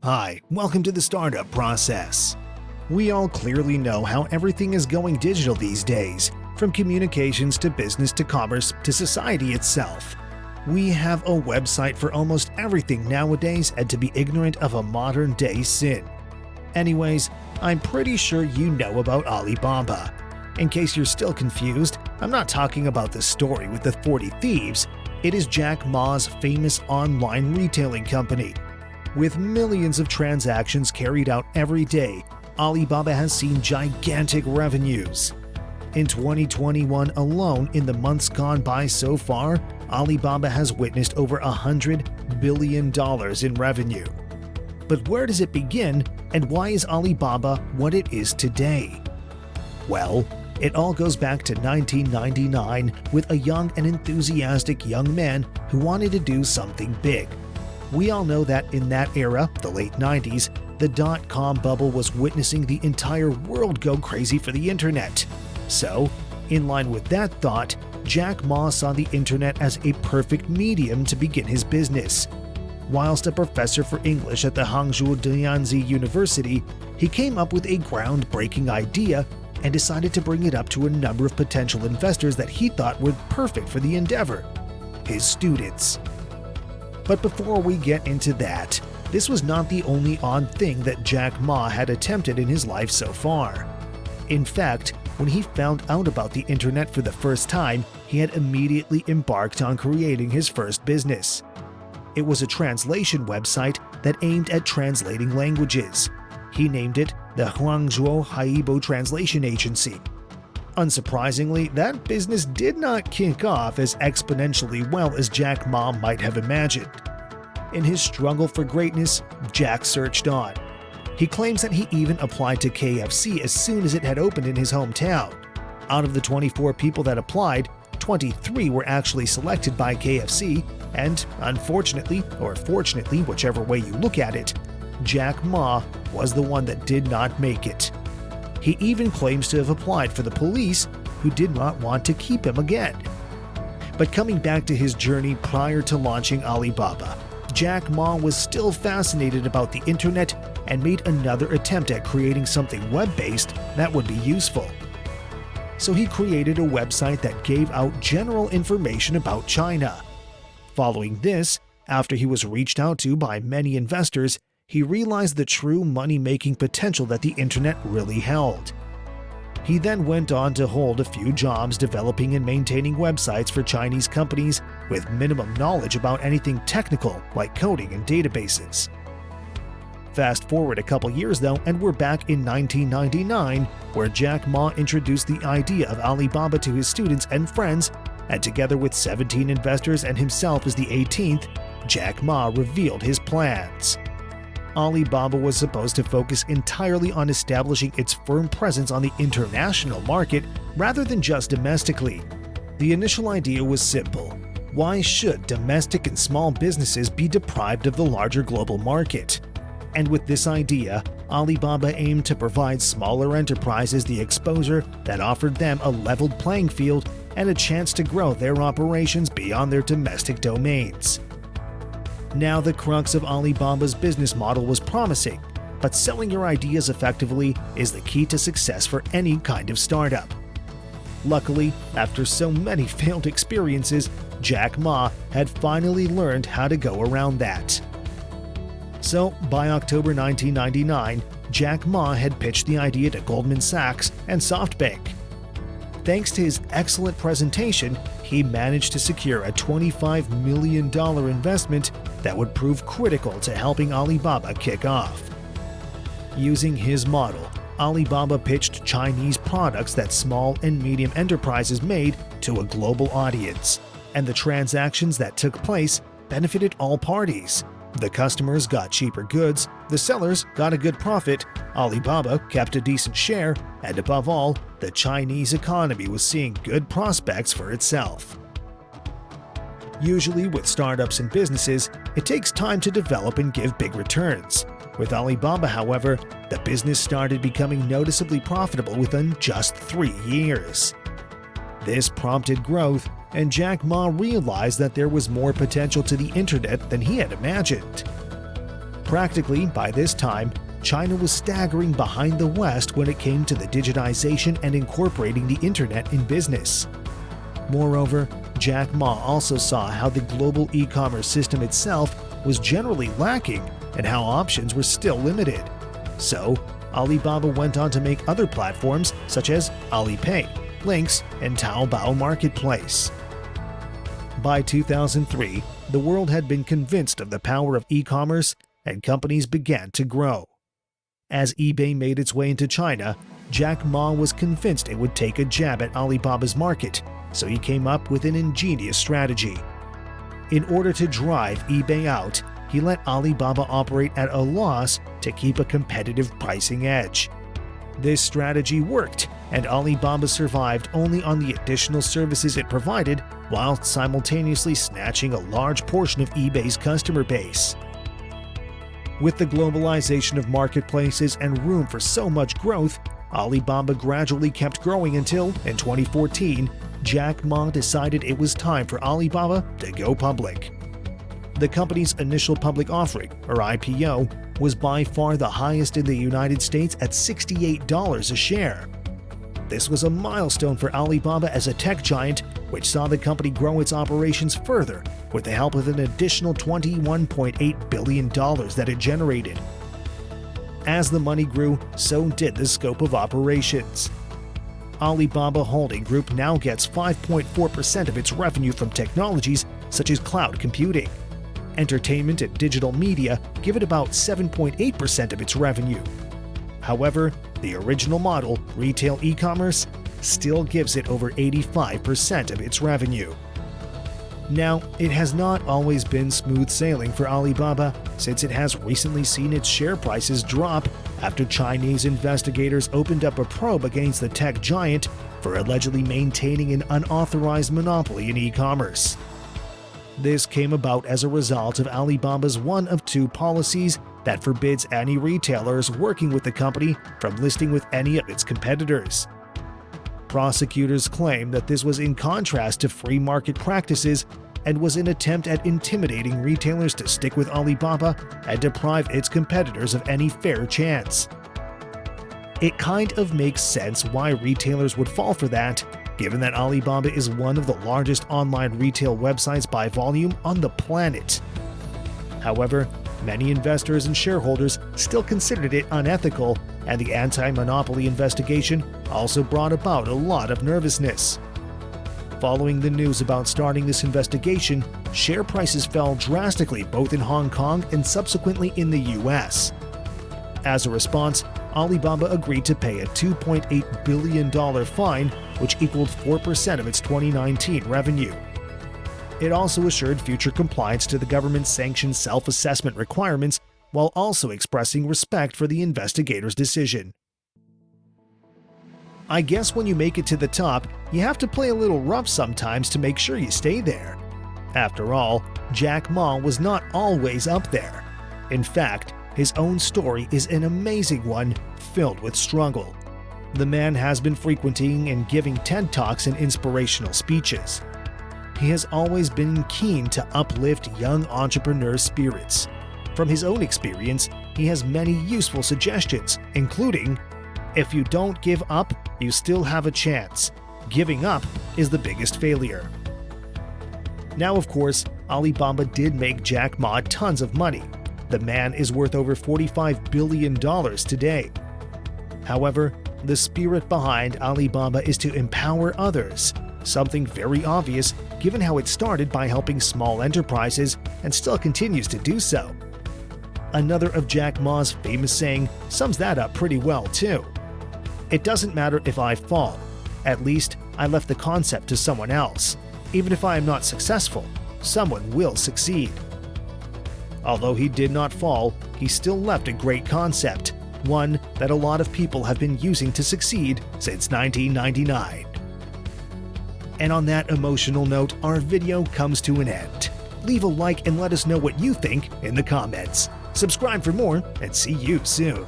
Hi, welcome to the startup process. We all clearly know how everything is going digital these days, from communications to business to commerce to society itself. We have a website for almost everything nowadays, and to be ignorant of a modern-day sin. Anyways, I'm pretty sure you know about Alibaba. In case you're still confused, I'm not talking about the story with the 40 thieves. It is Jack Ma's famous online retailing company. With millions of transactions carried out every day, Alibaba has seen gigantic revenues. In 2021 alone, in the months gone by so far, Alibaba has witnessed over $100 billion in revenue. But where does it begin, and why is Alibaba what it is today? Well, it all goes back to 1999 with a young and enthusiastic young man who wanted to do something big. We all know that in that era, the late 90s, the dot-com bubble was witnessing the entire world go crazy for the internet. So, in line with that thought, Jack Ma saw the internet as a perfect medium to begin his business. Whilst a professor for English at the Hangzhou Dianzi University, he came up with a groundbreaking idea and decided to bring it up to a number of potential investors that he thought were perfect for the endeavor: his students. But before we get into that, this was not the only odd thing that Jack Ma had attempted in his life so far. In fact, when he found out about the internet for the first time, he had immediately embarked on creating his first business. It was a translation website that aimed at translating languages. He named it the Huangzhou Haibo Translation Agency. Unsurprisingly, that business did not kick off as exponentially well as Jack Ma might have imagined. In his struggle for greatness, Jack searched on. He claims that he even applied to KFC as soon as it had opened in his hometown. Out of the 24 people that applied, 23 were actually selected by KFC, and unfortunately, or fortunately, whichever way you look at it, Jack Ma was the one that did not make it. He even claims to have applied for the police, who did not want to keep him again. But coming back to his journey prior to launching Alibaba, Jack Ma was still fascinated about the internet and made another attempt at creating something web-based that would be useful. So he created a website that gave out general information about China. Following this, after he was reached out to by many investors, he realized the true money-making potential that the internet really held. He then went on to hold a few jobs developing and maintaining websites for Chinese companies with minimum knowledge about anything technical like coding and databases. Fast forward a couple years though, and we're back in 1999, where Jack Ma introduced the idea of Alibaba to his students and friends, and together with 17 investors and himself as the 18th, Jack Ma revealed his plans. Alibaba was supposed to focus entirely on establishing its firm presence on the international market rather than just domestically. The initial idea was simple: why should domestic and small businesses be deprived of the larger global market? And with this idea, Alibaba aimed to provide smaller enterprises the exposure that offered them a leveled playing field and a chance to grow their operations beyond their domestic domains. Now, the crux of Alibaba's business model was promising, but selling your ideas effectively is the key to success for any kind of startup. Luckily, after so many failed experiences, Jack Ma had finally learned how to go around that. So, by October 1999, Jack Ma had pitched the idea to Goldman Sachs and SoftBank. Thanks to his excellent presentation, he managed to secure a $25 million investment that would prove critical to helping Alibaba kick off. Using his model, Alibaba pitched Chinese products that small and medium enterprises made to a global audience, and the transactions that took place benefited all parties. The customers got cheaper goods, the sellers got a good profit, Alibaba kept a decent share, and above all, the Chinese economy was seeing good prospects for itself. Usually with startups and businesses, it takes time to develop and give big returns. With Alibaba, however, the business started becoming noticeably profitable within just 3 years. This prompted growth, and Jack Ma realized that there was more potential to the internet than he had imagined. Practically, by this time, China was staggering behind the West when it came to the digitization and incorporating the internet in business. Moreover, Jack Ma also saw how the global e-commerce system itself was generally lacking and how options were still limited. So, Alibaba went on to make other platforms such as Alipay, Lynx, and Taobao Marketplace. By 2003, the world had been convinced of the power of e-commerce and companies began to grow. As eBay made its way into China, Jack Ma was convinced it would take a jab at Alibaba's market, so he came up with an ingenious strategy. In order to drive eBay out, he let Alibaba operate at a loss to keep a competitive pricing edge. This strategy worked, and Alibaba survived only on the additional services it provided while simultaneously snatching a large portion of eBay's customer base. With the globalization of marketplaces and room for so much growth, Alibaba gradually kept growing until, in 2014, Jack Ma decided it was time for Alibaba to go public. The company's initial public offering, or IPO, was by far the highest in the United States at $68 a share. This was a milestone for Alibaba as a tech giant, which saw the company grow its operations further with the help of an additional $21.8 billion that it generated. As the money grew, so did the scope of operations. Alibaba Holding Group now gets 5.4% of its revenue from technologies such as cloud computing. Entertainment and digital media give it about 7.8% of its revenue. However, the original model, retail e-commerce, still gives it over 85% of its revenue. Now, it has not always been smooth sailing for Alibaba, since it has recently seen its share prices drop after Chinese investigators opened up a probe against the tech giant for allegedly maintaining an unauthorized monopoly in e-commerce. This came about as a result of Alibaba's one of two policies that forbids any retailers working with the company from listing with any of its competitors. Prosecutors claim that this was in contrast to free market practices and was an attempt at intimidating retailers to stick with Alibaba and deprive its competitors of any fair chance. It kind of makes sense why retailers would fall for that, given that Alibaba is one of the largest online retail websites by volume on the planet. However, many investors and shareholders still considered it unethical, and the anti-monopoly investigation also brought about a lot of nervousness. Following the news about starting this investigation, share prices fell drastically both in Hong Kong and subsequently in the US. As a response, Alibaba agreed to pay a $2.8 billion fine, which equaled 4% of its 2019 revenue. It also assured future compliance to the government's sanctioned self-assessment requirements while also expressing respect for the investigators' decision. I guess when you make it to the top, you have to play a little rough sometimes to make sure you stay there. After all, Jack Ma was not always up there. In fact, his own story is an amazing one filled with struggle. The man has been frequenting and giving TED Talks and inspirational speeches. He has always been keen to uplift young entrepreneurs' spirits. From his own experience, he has many useful suggestions, including, if you don't give up, you still have a chance. Giving up is the biggest failure. Now, of course, Alibaba did make Jack Ma tons of money. The man is worth over $45 billion today. However, the spirit behind Alibaba is to empower others, something very obvious given how it started by helping small enterprises and still continues to do so. Another of Jack Ma's famous saying sums that up pretty well too. It doesn't matter if I fall. At least I left the concept to someone else. Even if I am not successful, someone will succeed. Although he did not fall, he still left a great concept, one that a lot of people have been using to succeed since 1999. And on that emotional note, our video comes to an end. Leave a like and let us know what you think in the comments. Subscribe for more, and see you soon.